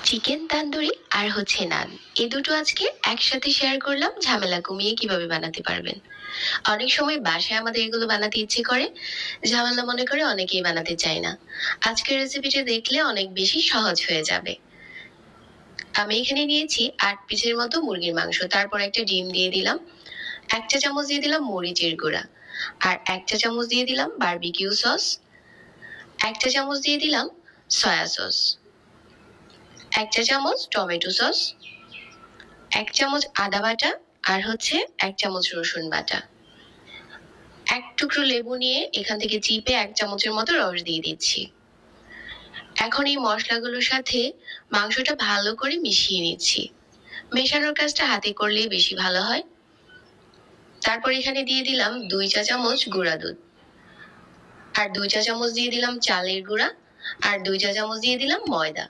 Chicken tandoori আর হচ্ছে নান, এই দুটো আজকে একসাথে শেয়ার করলাম, ঝামেলা কমিয়ে কিভাবে বানাতে পারবেন। অনেক সময় বাসায় আমাদের এগুলো বানাতে ইচ্ছে করে, ঝামেলা মনে করে অনেকেই বানাতে চায় না। আজকের রেসিপিটা দেখলে অনেক বেশি সহজ হয়ে যাবে। আমি এখানে নিয়েছি 8 পিসের মতো মুরগির মাংস, তারপর একটা ডিম দিয়ে দিলাম, 1 চা চামচ দিয়ে দিলাম মরিচের গুঁড়া, আর 1 চা চামচ দিয়ে দিলাম বারবিকিউ সস, 1 চা চামচ দিয়ে দিলাম সয়া সস, 1 চা চামচ টমেটো সস, 1 চামচ আদা বাটা, আর হচ্ছে 1 চামচ রসুন বাটা। এক টুকরো লেবু নিয়ে এখান থেকে চিপে 1 চামচের মতো রস দিয়ে দিচ্ছি। এখন এই মশলাগুলোর সাথে মাংসটা ভালো করে মিশিয়ে নিচ্ছি। মেশানোর কাজটা হাতে করলেই বেশি ভালো হয়। তারপর এখানে দিয়ে দিলাম 2 চা চামচ গুঁড়া দুধ, আর 2 চা চামচ দিয়ে দিলাম চালের গুঁড়া, আর 2 চা চামচ দিয়ে দিলাম ময়দা।